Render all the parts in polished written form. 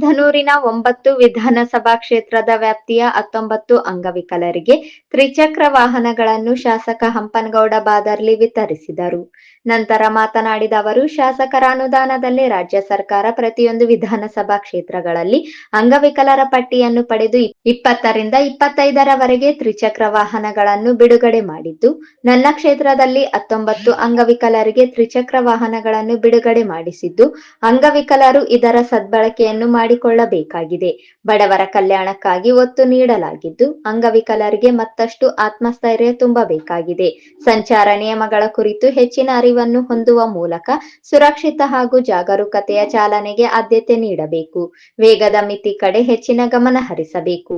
ಧನೂರಿನ 9 ವಿಧಾನಸಭಾ ಕ್ಷೇತ್ರದ ವ್ಯಾಪ್ತಿಯ 19 ಅಂಗವಿಕಲರಿಗೆ ತ್ರಿಚಕ್ರ ವಾಹನಗಳನ್ನು ಶಾಸಕ ಹಂಪನಗೌಡ ಬಾದರ್ಲಿ ವಿತರಿಸಿದರು. ನಂತರ ಮಾತನಾಡಿದ ಅವರು, ಶಾಸಕರ ಅನುದಾನದಲ್ಲಿ ರಾಜ್ಯ ಸರ್ಕಾರ ಪ್ರತಿಯೊಂದು ವಿಧಾನಸಭಾ ಕ್ಷೇತ್ರಗಳಲ್ಲಿ ಅಂಗವಿಕಲರ ಪಟ್ಟಿಯನ್ನು ಪಡೆದು 20 ರಿಂದ 25ರವರೆಗೆ ತ್ರಿಚಕ್ರ ವಾಹನಗಳನ್ನು ಬಿಡುಗಡೆ ಮಾಡಿದ್ದು, ನನ್ನ ಕ್ಷೇತ್ರದಲ್ಲಿ 19 ಅಂಗವಿಕಲರಿಗೆ ತ್ರಿಚಕ್ರ ವಾಹನಗಳನ್ನು ಬಿಡುಗಡೆ ಮಾಡಿಸಿದ್ದು, ಅಂಗವಿಕಲರು ಇದರ ಸದ್ಬಳಕೆಯನ್ನು ಮಾಡಿಕೊಳ್ಳಬೇಕಾಗಿದೆ. ಬಡವರ ಕಲ್ಯಾಣಕ್ಕಾಗಿ ಒತ್ತು ನೀಡಲಾಗಿದ್ದು, ಅಂಗವಿಕಲರಿಗೆ ಮತ್ತಷ್ಟು ಆತ್ಮಸ್ಥೈರ್ಯ ತುಂಬಬೇಕಾಗಿದೆ. ಸಂಚಾರ ನಿಯಮಗಳ ಕುರಿತು ಹೆಚ್ಚಿನ ಅರಿವನ್ನು ಹೊಂದುವ ಮೂಲಕ ಸುರಕ್ಷಿತ ಹಾಗೂ ಜಾಗರೂಕತೆಯ ಚಾಲನೆಗೆ ಆದ್ಯತೆ ನೀಡಬೇಕು. ವೇಗದ ಮಿತಿ ಕಡೆ ಹೆಚ್ಚಿನ ಗಮನ ಹರಿಸಬೇಕು.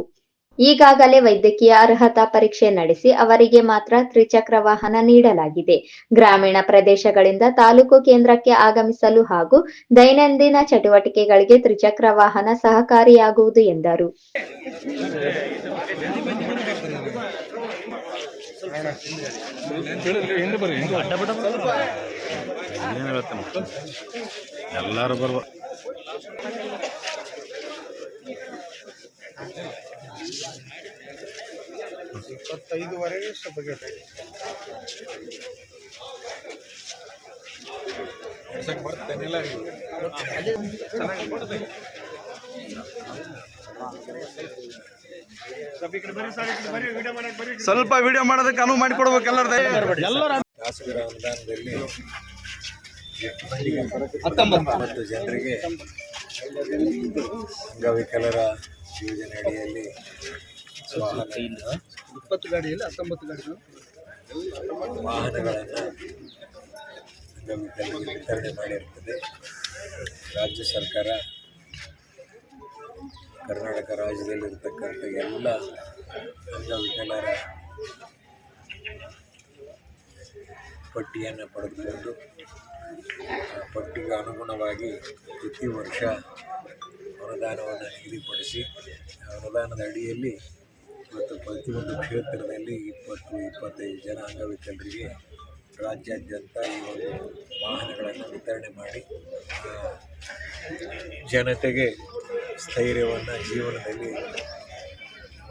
ಈಗಾಗಲೇ ವೈದ್ಯಕೀಯ ಅರ್ಹತಾ ಪರೀಕ್ಷೆ ನಡೆಸಿ ಅವರಿಗೆ ಮಾತ್ರ ತ್ರಿಚಕ್ರ ವಾಹನ ನೀಡಲಾಗಿದೆ. ಗ್ರಾಮೀಣ ಪ್ರದೇಶಗಳಿಂದ ತಾಲೂಕು ಕೇಂದ್ರಕ್ಕೆ ಆಗಮಿಸಲು ಹಾಗೂ ದೈನಂದಿನ ಚಟುವಟಿಕೆಗಳಿಗೆ ತ್ರಿಚಕ್ರ ವಾಹನ ಸಹಕಾರಿಯಾಗುವುದು ಎಂದರು. ಸ್ವಲ್ಪ ವಿಡಿಯೋ ಮಾಡೋದಕ್ಕೆ ಅನುವು ಮಾಡಿಕೊಡ್ಬೇಕು ಎಲ್ಲರ ಶಾಸಕರ ಅನುದಾನದಲ್ಲಿ 19 ಜನರಿಗೆ ಅಂಗವಿಕಲರ ಯೋಜನೆ ಅಡಿಯಲ್ಲಿ 20 ಗಾಡಿಯಲ್ಲಿ 19 ವಾಹನಗಳನ್ನು ಅಂಗವಿಕಲರಿಗೆ ವಿತರಣೆ ಮಾಡಿರುತ್ತದೆ. ರಾಜ್ಯ ಸರ್ಕಾರ ಕರ್ನಾಟಕ ರಾಜ್ಯದಲ್ಲಿರ್ತಕ್ಕಂಥ ಎಲ್ಲ ಅಂಗವಿಕಲರ ಪಟ್ಟಿಯನ್ನು ಪಡೆದುಕೊಂಡು ಆ ಪಟ್ಟಿಗೆ ಅನುಗುಣವಾಗಿ ಪ್ರತಿ ವರ್ಷ ಅನುದಾನವನ್ನು ನಿಗದಿಪಡಿಸಿ ಅನುದಾನದ ಅಡಿಯಲ್ಲಿ ಇವತ್ತು ಪ್ರತಿಯೊಂದು ಕ್ಷೇತ್ರದಲ್ಲಿ 20-25 ಜನ ಅಂಗವಿಕಲರಿಗೆ ರಾಜ್ಯಾದ್ಯಂತ ಈ ಒಂದು ವಾಹನಗಳನ್ನು ವಿತರಣೆ ಮಾಡಿ ಜನತೆಗೆ ಸ್ಥೈರ್ಯವನ್ನು ಜೀವನದಲ್ಲಿ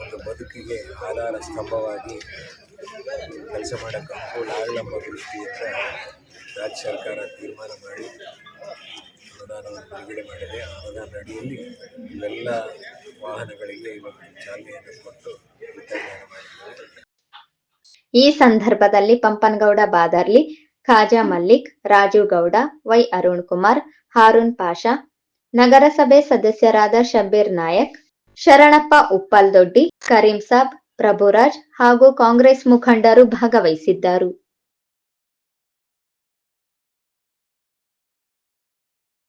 ಒಂದು ಬದುಕಿಗೆ ಆಧಾರ ಸ್ತಂಭವಾಗಿ ಕೆಲಸ ಮಾಡೋಕ್ಕೆ ಅನುಕೂಲ ಆಗಲೆಂಬ ದೃಷ್ಟಿಯಿಂದ ರಾಜ್ಯ ಸರ್ಕಾರ ತೀರ್ಮಾನ ಮಾಡಿ ಅನುದಾನವನ್ನು ಬಿಡುಗಡೆ ಮಾಡಿದೆ. ಆ ಅನುದಾನ ಅಡಿಯಲ್ಲಿ ಇವೆಲ್ಲ ವಾಹನಗಳಿಗೆ ಇವತ್ತು ಚಾಲನೆಯನ್ನು ಕೊಟ್ಟು ವಿತರಣೆಯನ್ನು ಮಾಡಿದ್ದಾರೆ. ಈ ಸಂದರ್ಭದಲ್ಲಿ ಪಂಪನಗೌಡ ಬಾದರ್ಲಿ, ಖಾಜಾ ಮಲ್ಲಿಕ್, ರಾಜು ಗೌಡ, ವೈ ಅರುಣ್ ಕುಮಾರ್, ಹಾರೂನ್ ಪಾಷಾ, ನಗರಸಭೆ ಸದಸ್ಯರಾದ ಶಬ್ಬೀರ್ ನಾಯಕ್, ಶರಣಪ್ಪ ಉಪ್ಪಲ್ದೊಡ್ಡಿ, ಕರೀಂ ಸಾಬ್, ಪ್ರಭುರಾಜ್ ಹಾಗೂ ಕಾಂಗ್ರೆಸ್ ಮುಖಂಡರು ಭಾಗವಹಿಸಿದ್ದರು.